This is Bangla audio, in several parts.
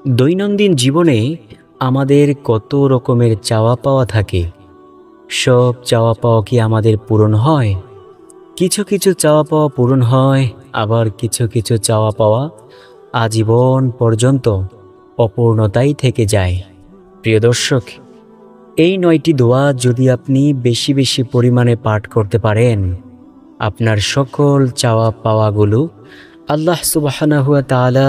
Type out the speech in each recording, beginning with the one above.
দৈনন্দিন জীবনে আমাদের কত রকমের চাওয়া পাওয়া থাকে। সব চাওয়া পাওয়া কি আমাদের পূরণ হয়? কিছু কিছু চাওয়া পাওয়া পূরণ হয়, আবার কিছু কিছু চাওয়া পাওয়া আজীবন পর্যন্ত অপূর্ণতাই থেকে যায়। প্রিয় দর্শক, এই 9টি দোয়া যদি আপনি বেশি বেশি পরিমাণে পাঠ করতে পারেন, আপনার সকল চাওয়া পাওয়াগুলো আল্লাহ সুবহানাহু ওয়া তাআলা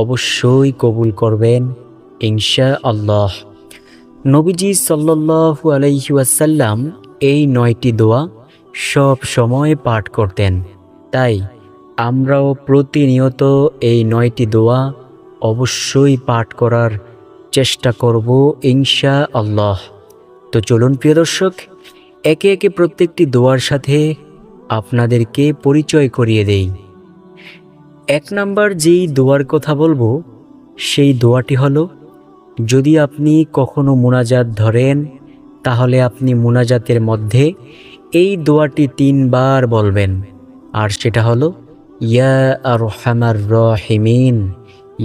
অবশ্যই কবুল করবেন ইনশাআল্লাহ। নবীজি সাল্লাল্লাহু আলাইহি ওয়াসাল্লাম এই 9টি দোয়া সব সময় পাঠ করতেন। তাই আমরাও প্রতিনিয়ত এই 9টি দোয়া অবশ্যই পাঠ করার চেষ্টা করব ইনশাআল্লাহ। তো চলুন প্রিয় দর্শক, একে একে প্রত্যেকটি দোয়ার সাথে আপনাদেরকে পরিচয় করিয়ে দেই। 1 নাম্বার যেই দোয়ার কথা বলবো সেই দোয়াটি হলো, যদি আপনি কখনো মুনাজাত ধরেন তাহলে আপনি মুনাজাতের মধ্যে এই দোয়াটি 3 বার বলবেন। আর সেটা হলো, ইয়া আরহামার রাহিমিন,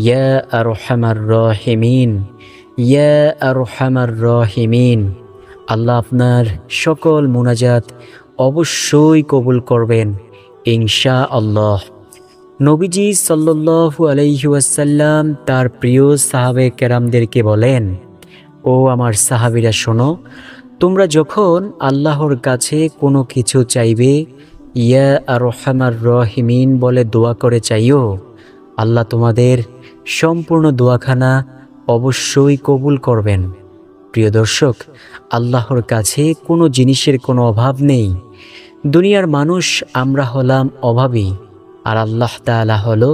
ইয়া আরহামার রাহিমিন, ইয়া আরহামার রাহিমিন। আল্লাহ আপনার সকল মুনাজাত অবশ্যই কবুল করবেন ইনশাআল্লাহ। নবীজি সাল্লাল্লাহু আলাইহি ওয়াসাল্লাম তার প্রিয় সাহাবে কেরামদেরকে বলেন, ও আমার সাহাবীরা শোনো, তোমরা যখন আল্লাহর কাছে কোনো কিছু চাইবে, ইয়া আরহামার রাহিমিন বলে দোয়া করে চাইও, আল্লাহ তোমাদের সম্পূর্ণ দোয়াখানা অবশ্যই কবুল করবেন। প্রিয় দর্শক, আল্লাহর কাছে কোনো জিনিসের কোনো অভাব নেই। দুনিয়ার মানুষ আমরা হলাম অভাবী, আর আল্লাহ তাআলা হলো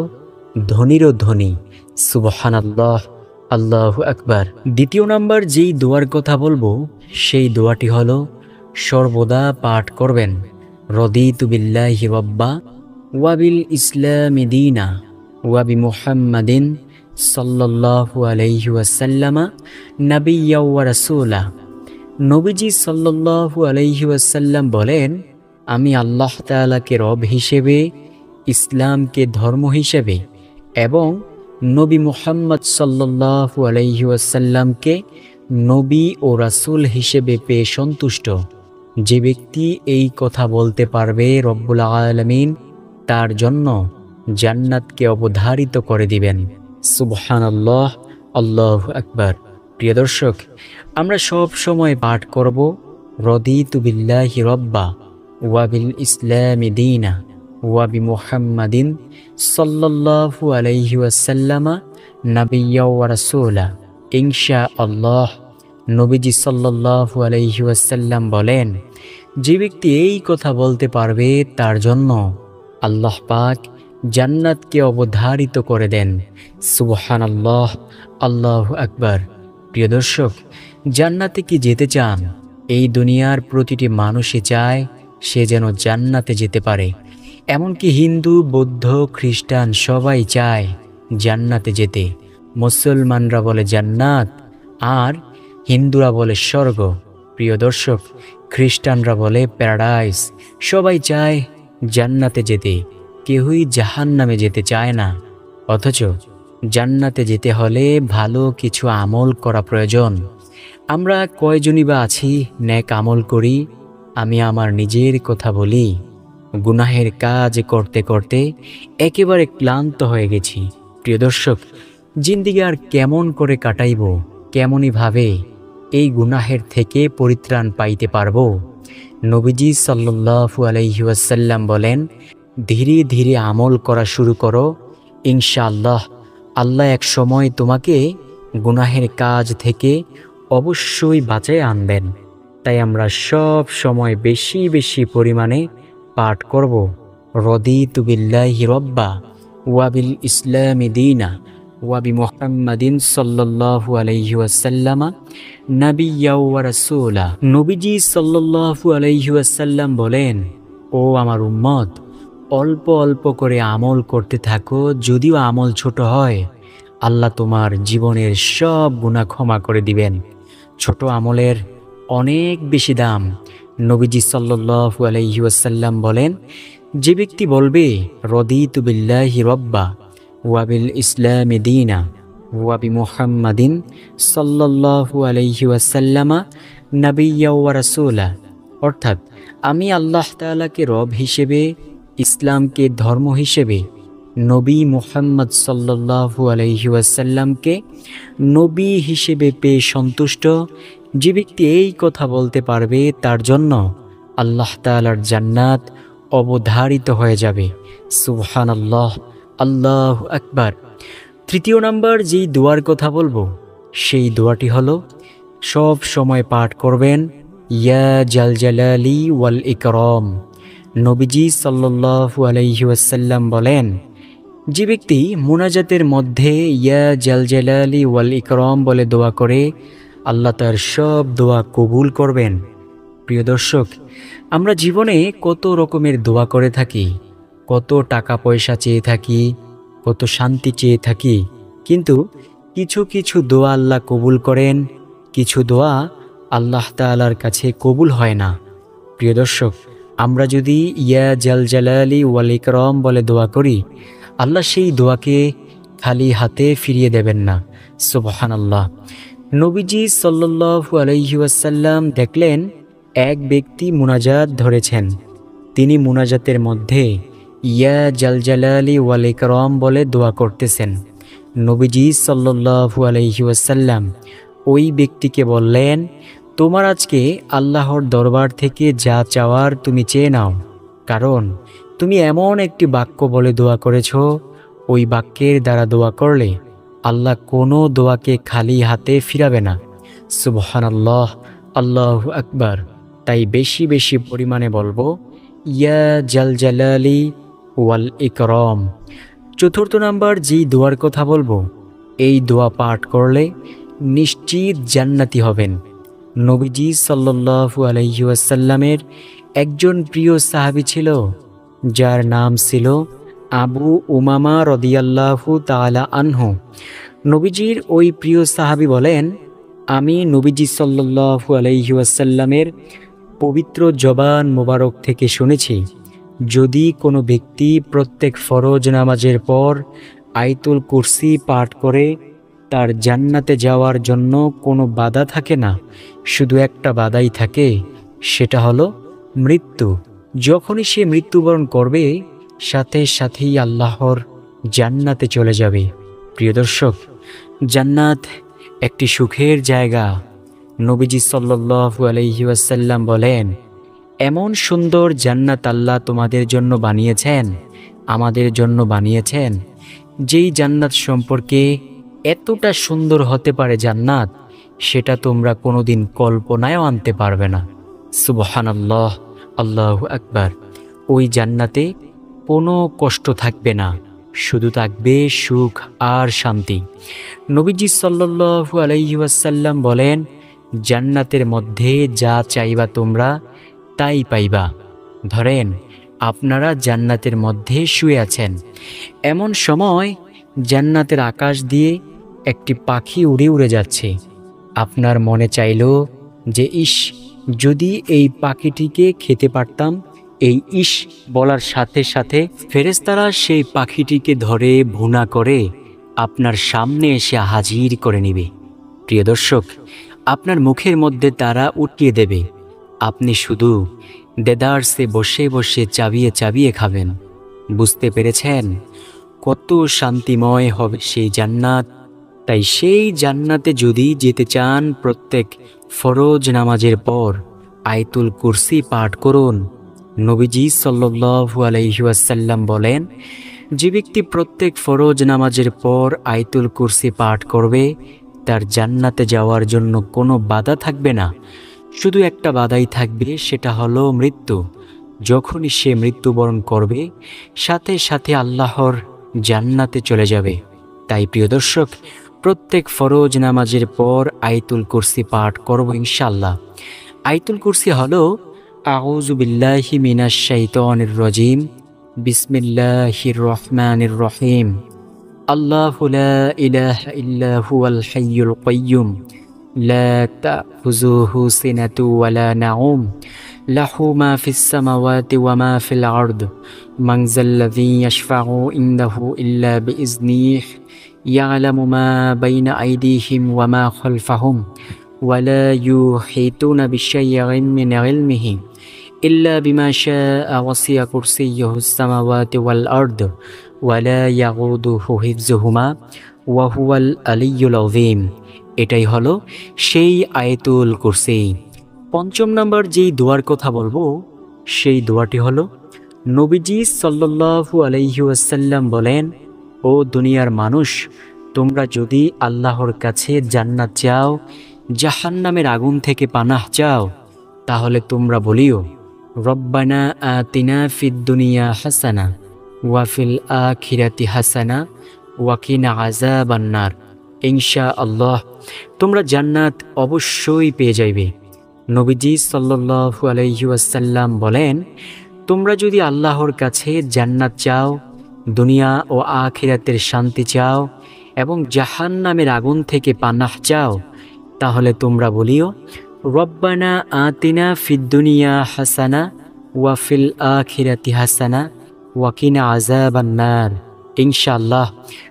ধনীরও ধনী। সুবহানাল্লাহ, আল্লাহু আকবার। 2 নাম্বার যেই দোয়ার কথা বলবো সেই দোয়াটি হলো, সর্বদা পাঠ করবেন, রদিতু বিল্লাহি রাব্বা ওয়া বিল ইসলামি দীনা ওয়া বি মুহাম্মাদিন সাল্লাল্লাহু আলাইহি ওয়াসাল্লামা নাবিয়্যা ওয়া রাসূলা। নবীজি সাল্লাল্লাহু আলাইহি ওয়াসাল্লাম বলেন, আমি আল্লাহ তাআলাকে রব হিসেবে, ইসলামকে ধর্ম হিসেবে এবং নবী মুহাম্মদ সাল্লাল্লাহু আলাইহি ওয়াসাল্লামকে নবী ও রাসূল হিসেবে পেয়ে সন্তুষ্ট। যে ব্যক্তি এই কথা বলতে পারবে, রব্বুল আলামিন তার জন্য জান্নাতকে অবধারিত করে দিবেন। সুবহানাল্লাহ, আল্লাহু আকবার। প্রিয় দর্শক, আমরা সব সময় পাঠ করব, রদিতু বিল্লাহি রাব্বা ওয়া বিল ইসলামি দীনা ওয়া বি মুহাম্মাদিন সাল্লাল্লাহু আলাইহি ওয়াসাল্লামা নাবিয়্যা ওয়া রাসূলা ইনশাআল্লাহ। নবীজি সাল্লাল্লাহু আলাইহি ওয়াসাল্লাম বলেন, যে ব্যক্তি এই কথা বলতে পারবে তার জন্য আল্লাহ পাক জান্নাতকে অবধারিত করে দেন। সুবহানাল্লাহ, আল্লাহু আকবার। প্রিয় দর্শক, জান্নাতে কি যেতে চান? এই দুনিয়ার প্রতিটি মানুষই চায় সে যেন জান্নাতে যেতে পারে। এমনকি হিন্দু, বৌদ্ধ, খ্রিস্টান সবাই চায় জান্নাতে যেতে। মুসলমানরা বলে জান্নাত, আর হিন্দুরা বলে স্বর্গ। প্রিয় দর্শক, খ্রিস্টানরা বলে প্যারাডাইস। সবাই চায় জান্নাতে যেতে, কেউই জাহান্নামে যেতে চায় না। অথচ জান্নাতে যেতে হলে ভালো কিছু আমল করা প্রয়োজন। আমরা কয়জনই বা আছি নেক আমল করি? আমি আমার নিজের কথা বলি, গুনাহের কাজ করতে করতে একেবারে ক্লান্ত হয়ে গেছি। প্রিয় দর্শক, জিন্দেগি আর কেমন করে কাটাইব? কেমনই ভাবে এই গুনাহের থেকে পরিত্রাণ পাইতে পারবো? নবীজি সাল্লাল্লাহু আলাইহি ওয়াসাল্লাম বলেন, ধীরে ধীরে আমল করা শুরু করো, ইনশাআল্লাহ আল্লাহ এক সময় তোমাকে গুনাহের কাজ থেকে অবশ্যই বাঁচায় আনবেন। তাই আমরা সব সময় বেশি বেশি পরিমাণে পাঠ করব, রদিতু বিল্লাহি রাব্বা ওয়া বিল ইসলামি দীনা ওয়া বি মুহাম্মাদিন সাল্লাল্লাহু আলাইহি ওয়াসাল্লামা নাবিয়্যা ওয়া রাসূলা। নবীজি সাল্লাল্লাহু আলাইহি ওয়াসাল্লাম বলেন, ও আমার উম্মত, অল্প অল্প করে আমল করতে থাকো। যদিও আমল ছোট হয়, আল্লাহ তোমার জীবনের সব গুনাহ ক্ষমা করে দিবেন। ছোট আমলের অনেক বেশি দাম। নবীজি সাল্লাল্লাহু আলাইহি ওয়াসাল্লাম বলেন, যে ব্যক্তি বলবে রদিতু বিল্লাহি রাব্বা ওয়া বিল ইসলামি দীনা ওয়া বিমুহাম্মাদিন সাল্লাল্লাহু আলাইহি ওয়াসাল্লামা নাবিয়্যা ওয়া রাসূলা, অর্থাৎ আমি আল্লাহ তাআলাকে রব হিসেবে, ইসলামকে ধর্ম হিসেবে, নবী মুহাম্মদ সাল্লাল্লাহু আলাইহি ওয়াসাল্লামকে নবী হিসেবে পেয়ে সন্তুষ্ট। যে ব্যক্তি এই কথা বলতে পারবে তার জন্য আল্লাহ তাআলার জান্নাত অবধারিত হয়ে যাবে। সুবহানাল্লাহ, আল্লাহু আকবার। তৃতীয় নাম্বার যেই দোয়ার কথা বলবো সেই দোয়াটি হলো সব সময় পাঠ করবেন, ইয়া জাল জালালি ওয়াল ইকরাম। নবীজি সাল্লাল্লাহু আলাইহি ওয়াসাল্লাম বলেন, যে ব্যক্তি মুনাজাতের মধ্যে ইয়া জাল জালালি ওয়াল ইকরাম বলে দোয়া করে, আল্লাহ তার সব দোয়া কবুল করবেন। প্রিয় দর্শক, আমরা জীবনে কত রকমের দোয়া করে থাকি, কত টাকা পয়সা চেয়ে থাকি, কত শান্তি চেয়ে থাকি, কিন্তু কিছু কিছু দোয়া আল্লাহ কবুল করেন, কিছু দোয়া আল্লাহ তাআলার কাছে কবুল হয় না। প্রিয় দর্শক, আমরা যদি ইয়া জাল জালালি ওয়াল ইকরাম বলে দোয়া করি, আল্লাহ সেই দোয়াকে খালি হাতে ফিরিয়ে দেবেন না। সুবহানাল্লাহ। নবীজি সাল্লাল্লাহু আলাইহি ওয়াসাল্লাম দেখলেন এক ব্যক্তি মুনাজাত ধরেছেন। তিনি মুনাজাতের মধ্যে ইয়া জাল জালালি ওয়াল ইকরাম বলে দোয়া করতেছেন। নবীজি সাল্লাল্লাহু আলাইহি ওয়াসাল্লাম ওই ব্যক্তিকে বললেন, তোমার আজকে আল্লাহর দরবার থেকে যা চাওয়ার তুমি চেয়ে নাও, কারণ তুমি এমন একটি বাক্য বলে দোয়া করেছ, ওই বাক্যের দ্বারা দোয়া করলে আল্লাহ কোনো দোয়াকে খালি হাতে ফিরাবে না। সুবহানাল্লাহ, আল্লাহু আকবার। তাই বেশি বেশি পরিমাণে বলবো ইয়া জাল জালালি ওয়াল ইকরাম। চতুর্থ নাম্বার যেই দোয়ার কথা বলবো, এই দোয়া পাঠ করলে নিশ্চিত জান্নাতি হবেন। নবীজি সাল্লাল্লাহু আলাইহি ওয়াসাল্লামের একজন প্রিয় সাহাবী ছিল, যার নাম ছিল আবু উমামা রাদিয়াল্লাহু তাআলা আনহু। নবীজির ওই প্রিয় সাহাবী বলেন, আমি নবীজি সাল্লাল্লাহু আলাইহি ওয়াসাল্লামের পবিত্র জবান মোবারক থেকে শুনেছি, যদি কোনো ব্যক্তি প্রত্যেক ফরজ নামাজের পর আয়াতুল কুরসি পাঠ করে, তার জান্নাতে যাওয়ার জন্য কোনো বাধা থাকে না, শুধু একটা বাধাই থাকে, সেটা হলো মৃত্যু। যখনই সে মৃত্যুবরণ করবে, সাথে সাথেই আল্লাহর জান্নাতে চলে যাবে। প্রিয় দর্শক, জান্নাত একটি সুখের জায়গা। নবীজি সাল্লাল্লাহু আলাইহি ওয়াসাল্লাম বলেন, এমন সুন্দর জান্নাত আল্লাহ তোমাদের জন্য বানিয়েছেন, আমাদের জন্য বানিয়েছেন, যেই জান্নাত সম্পর্কে এতটা সুন্দর হতে পারে জান্নাত, সেটা তোমরা কোনোদিন কল্পনায়ও আনতে পারবে না। সুবহানাল্লাহ, আল্লাহু আকবার। ওই জান্নাতে কোনো কষ্ট থাকবে না, শুধু থাকবে সুখ আর শান্তি। নবীজি সাল্লাল্লাহু আলাইহি ওয়াসাল্লাম বলেন, জান্নাতের মধ্যে যা চাইবা তোমরা তাই পাইবা। ধরেন আপনারা জান্নাতের মধ্যে শুয়ে আছেন, এমন সময় জান্নাতের আকাশ দিয়ে একটি পাখি উড়ে উড়ে যাচ্ছে। আপনার মনে চাইল যে ইস, যদি এই পাখিটিকে খেতে পারতাম। এই ইস বলার সাথে সাথে ফেরেশতারা সেই পাখিটিকে ধরে ভুনা করে আপনার সামনে এসে হাজির করে নেবে। প্রিয় দর্শক, আপনার মুখের মধ্যে তারা উঠিয়ে দেবে, আপনি শুধু দেদারসে বসে বসে চাবিয়ে চাবিয়ে খাবেন। বুঝতে পেরেছেন কত শান্তিময় হবে সেই জান্নাত? তাই সেই জান্নাতে যদি যেতে চান, প্রত্যেক ফরজ নামাজের পর আয়াতুল কুরসি পাঠ করুন। নবীজি সাল্লাল্লাহু আলাইহি ওয়াসাল্লাম বলেন, যে ব্যক্তি প্রত্যেক ফরজ নামাজের পর আয়াতুল কুরসি পাঠ করবে, তার জান্নাতে যাওয়ার জন্য কোনো বাধা থাকবে না, শুধু একটা বাধাই থাকবে, সেটা হলো মৃত্যু। যখনই সে মৃত্যুবরণ করবে, সাথে সাথে আল্লাহর জান্নাতে চলে যাবে। তাই প্রিয় দর্শক, প্রত্যেক ফরজ নামাজের পর আয়াতুল কুরসি পাঠ করব ইনশাআল্লাহ। আয়াতুল কুরসি হলো আউযু বিল্লাহি মিনাশ শাইতানির রাজিম, বিসমিল্লাহির রহমানির রহিম। আল্লাহু লা ইলাহা ইল্লা হুয়াল হাইয়ুল কাইয়্যুম, লা তা'খুযুহু সিনাতু ওয়ালা নাউম, লাহু মা ফিস সামাওয়াতি ওয়া মা ফিল আরদ, মান যাল্লাযী ইয়াশফা'ু ইনদাহু ইল্লা বিইজনিহি, ইয়ালামু মা বাইনা আইদিহিম ওয়া মা খালফাহুম ওয়া লা ইউহিতুনা বিশাইইন মিন ইলমিহি ইল্লা বিমা শাআ ওয়াসি'a কুরসিয়্যুহুস সামাওয়াতি ওয়াল আরদ ওয়া লা ইয়াউদুহু হিফযুহুমা ওয়া হুয়াল আলিয়্যুল আযীম। এটাই হলো সেই আয়াতুল কুরসি। পঞ্চম নাম্বার যেই দোয়ার কথা বলবো সেই দোয়াটি হলো নবীজি সাল্লাল্লাহু আলাইহি ওয়াসাল্লাম বলেন, ও দুনিয়ার মানুষ, তোমরা যদি আল্লাহর কাছে জান্নাত চাও, জাহান্নামের আগুন থেকে পানাহ চাও, তাহলে তোমরা বলিও রব্বানা আতিনা ফিদ দুনিয়া হাসানা ওয়া ফিল আখিরাতি হাসানা ওয়া কিনা আযাবান্নার। ইনশাআল্লাহ তোমরা জান্নাত অবশ্যই পেয়ে যাইবে। নবীজি সাল্লাল্লাহু আলাইহি ওয়াসাল্লাম বলেন, তোমরা যদি আল্লাহর কাছে জান্নাত চাও, দুনিয়া ও আখিরাতের শান্তি চাও এবং জাহান্নামের আগুন থেকে পানাহ চাও, তাহলে তোমরা বলিও রব্বানা আতিনা ফিদ দুনিয়া হাসানা ওয়া ফিল আখিরাতি হাসানা ওয়া কিনা আযাবান্নার। ইনশাআল্লাহ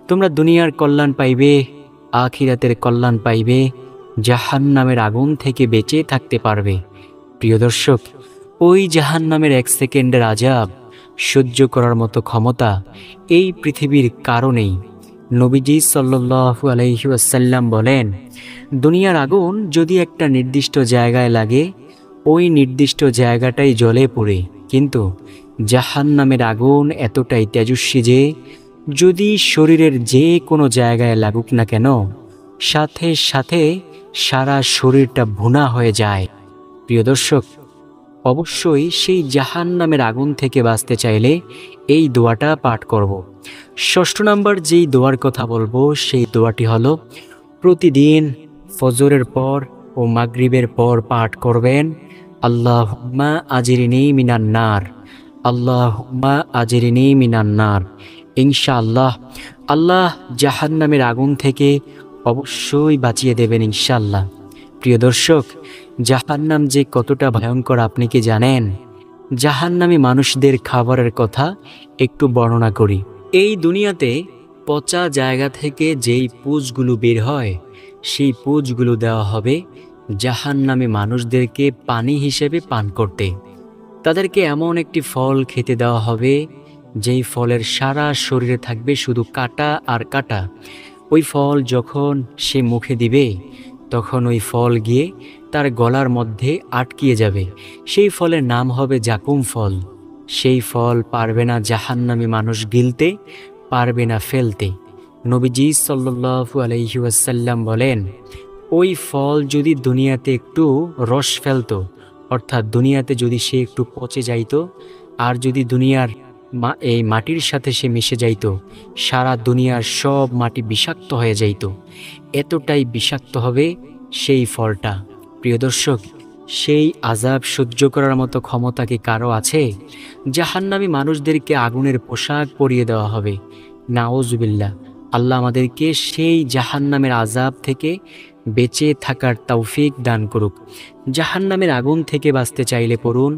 তোমরা দুনিয়ার কল্যাণ পাইবে, আখিরাতের কল্যাণ পাইবে, জাহান্নামের আগুন থেকে বেঁচে থাকতে পারবে। প্রিয় দর্শক, ওই জাহান্নামের 1 সেকেন্ডের আযাব সহ্য করার মতো ক্ষমতা এই পৃথিবীর কারণেই। নবীজি সাল্লাল্লাহু আলাইহি ওয়াসাল্লাম বলেন, দুনিয়ার আগুন যদি একটা নির্দিষ্ট জায়গায় লাগে, ওই নির্দিষ্ট জায়গাটাই জ্বলে পড়ে, কিন্তু জাহান্নামের আগুন এতটাই তেজস্বী যে যদি শরীরের যে কোনো জায়গায় লাগুক না কেন, সাথে সাথে সারা শরীরটা ভুনা হয়ে যায়। প্রিয় দর্শক, অবশ্যই সেই জাহান্নামের আগুন থেকে বাঁচতে চাইলে এই দোয়াটা পাঠ করব। ষষ্ঠ নাম্বার যেই দোয়ার কথা বলবো সেই দোয়াটি হলো প্রতিদিন ফজরের পর ও মাগরিবের পর পাঠ করবেন, আল্লাহুম্মা আজিরিনি মিনান নার, আল্লাহুম্মা আজিরিনি মিনান নার। ইনশাআল্লাহ আল্লাহ জাহান্নামের আগুন থেকে অবশ্যই বাঁচিয়ে দেবেন ইনশাআল্লাহ। প্রিয় দর্শক, জাহান্নাম যে কতটা ভয়ঙ্কর আপনি কি জানেন? জাহান্নামী মানুষদের খাবারের কথা একটু বর্ণনা করি। এই দুনিয়াতে পচা জায়গা থেকে যেই পুঁজগুলো বের হয়, সেই পুঁজগুলো দেওয়া হবে জাহান্নামী মানুষদেরকে পানি হিসেবে পান করতে। তাদেরকে এমন একটি ফল খেতে দেওয়া হবে যেই ফলের সারা শরীরে থাকবে শুধু কাঁটা আর কাঁটা। ওই ফল যখন সে মুখে দিবে, তখন ওই ফল গিয়ে তার গলার মধ্যে আটকিয়ে যাবে। সেই ফলের নাম হবে জাকুম ফল। সেই ফল পারবে না জাহান্নামী মানুষ গিলতে, পারবে না ফেলতে। নবীজি সাল্লাল্লাহু আলাইহি ওয়াসাল্লাম বলেন, ওই ফল যদি দুনিয়াতে একটু রস ফেলতো, অর্থাৎ দুনিয়াতে যদি সে একটু পচে যাইতো, আর যদি দুনিয়ার এই মাটির সাথে সে মিশে যাইতো, সারা দুনিয়ার সব মাটি বিষাক্ত হয়ে যাইতো। এতটাই বিষাক্ত হবে সেই ফলটা। প্রিয় দর্শক, সেই আযাব সহ্য করার মতো ক্ষমতা কি কারো আছে? জাহান্নামী মানুষদেরকে আগুনের পোশাক পরিয়ে দেওয়া হবে। নাউজুবিল্লাহ। আল্লাহ আমাদেরকে সেই জাহান্নামের আযাব থেকে বেঁচে থাকার তৌফিক দান করুক। জাহান্নামের আগুন থেকে বাঁচতে চাইলে পড়ুন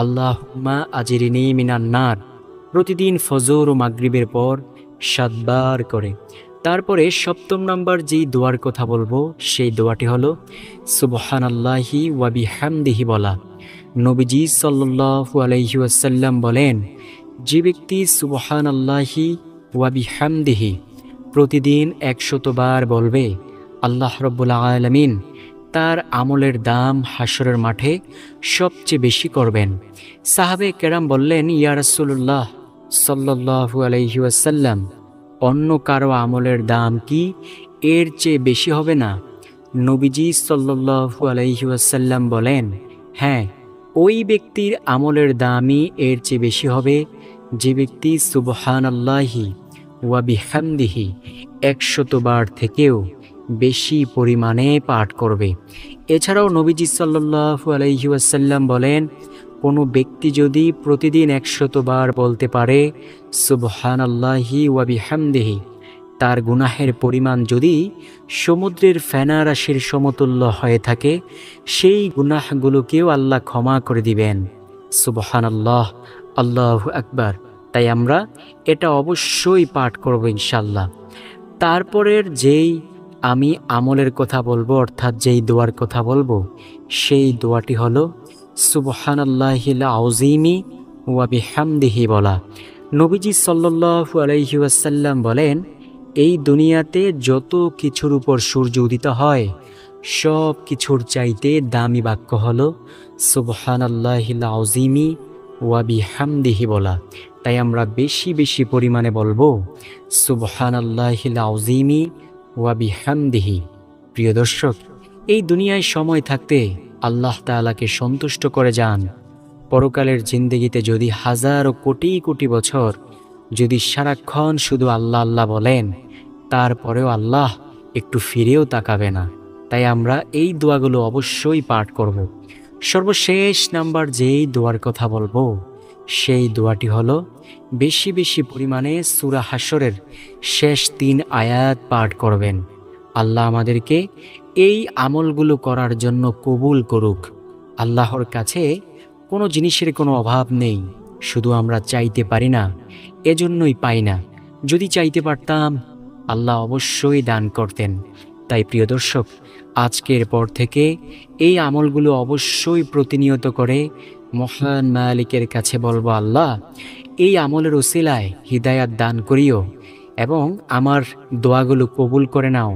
আল্লাহুম্মা আজিরিনি মিনান নার, প্রতিদিন ফজর ও মাগরিবের পর 7 বার করে। তারপরে সপ্তম নাম্বার যেই দোয়ার কথা বলবো সেই দোয়াটি হলো সুবহানাল্লাহি ওয়া বিহামদিহি বলা। নবীজি সাল্লাল্লাহু আলাইহি ওয়াসাল্লাম বলেন, যে ব্যক্তি সুবহানাল্লাহি ওয়া বিহামদিহি প্রতিদিন 100 বার বলবে, আল্লাহ রাব্বুল আলামিন তার আমলের দাম হাসরের মাঠে সবচেয়ে বেশি করবেন। সাহাবে কেরাম বললেন, ইয়া রাসূলুল্লাহ সাল্লাল্লাহু আলাইহি ওয়াসাল্লাম, অন্য কারো আমলের দাম কি এর চেয়ে বেশি হবে না? নবীজি সাল্লাল্লাহু আলাইহি ওয়াসাল্লাম বলেন, হ্যাঁ, ওই ব্যক্তির আমলের দামই এর চেয়ে বেশি হবে যে ব্যক্তি সুবহানাল্লাহি ওয়া বিহামদিহি 100 বার থেকেও বেশি পরিমাণে পাঠ করবে। এছাড়াও নবীজি সাল্লাল্লাহু আলাইহি ওয়াসাল্লাম বলেন, কোনো ব্যক্তি যদি প্রতিদিন 100 বার বলতে পারে সুবহানাল্লাহি ওয়া বিহামদিহি, তার গুনাহের পরিমাণ যদি সমুদ্রের ফেনা রাশির সমতুল্য হয়ে থাকে, সেই গুনাহগুলোকেও আল্লাহ ক্ষমা করে দিবেন। সুবহানাল্লাহ, আল্লাহু আকবার। তাই আমরা এটা অবশ্যই পাঠ করব ইনশাআল্লাহ। তারপরের যেই আমি আমলের কথা বলবো, অর্থাৎ যেই দোয়ার কথা বলবো, সেই দোয়াটি হলো সুবহানাল্লাহিল আযীমি ওয়া বিহামদিহি বলা। নবীজি সাল্লাল্লাহু আলাইহি ওয়াসাল্লাম বলেন, এই দুনিয়াতে যত কিছুর উপর সূর্য উদিত হয় সব কিছুর চাইতে দামি বাক্য হলো সুবহানাল্লাহিল আযীমি ওয়া বিহামদিহি বলা। তাই আমরা বেশি বেশি পরিমাণে বলবো সুবহানাল্লাহিল আযীমি ওয়া বিহামদিহি। প্রিয় দর্শক, এই দুনিয়ায় সময় থাকতে আল্লাহ তাআলাকে সন্তুষ্ট করে যান। পরকালের জিন্দেগিতে যদি হাজার ও কোটি কোটি বছর যদি সারাক্ষণ শুধু আল্লাহ আল্লাহ বলেন, তারপরেও আল্লাহ একটু ফিরেও তাকাবে না। তাই আমরা এই দোয়াগুলো অবশ্যই পাঠ করব। সর্বশেষ নাম্বার যেই দোয়ার কথা বলবো, সেই দোয়াটি হলো বেশি বেশি পরিমাণে সূরা হাশরের শেষ 3 আয়াত পাঠ করবেন। আল্লাহ আমাদেরকে এই আমলগুলো করার জন্য কবুল করুক। আল্লাহর কাছে কোনো জিনিসের কোনো অভাব নেই, শুধু আমরা চাইতে পারি না, এজন্যই পাই না। যদি চাইতে পারতাম আল্লাহ অবশ্যই দান করতেন। তাই প্রিয় দর্শক, আজকের পর থেকে এই আমলগুলো অবশ্যই প্রতিনিয়ত করে মহান মালিকের কাছে বলবো, আল্লাহ এই আমলের ওসিলায় হিদায়াত দান করিও এবং আমার দোয়াগুলো কবুল করে নাও।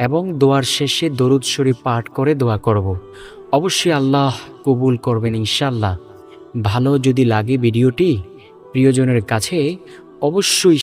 এবং দোয়ার শেষে দরুদ শরীফ পাঠ করে দোয়া করব। অবশ্যই আল্লাহ কবুল করবেন ইনশাআল্লাহ। ভালো যদি লাগে ভিডিওটি প্রিয়জনের কাছে অবশ্যই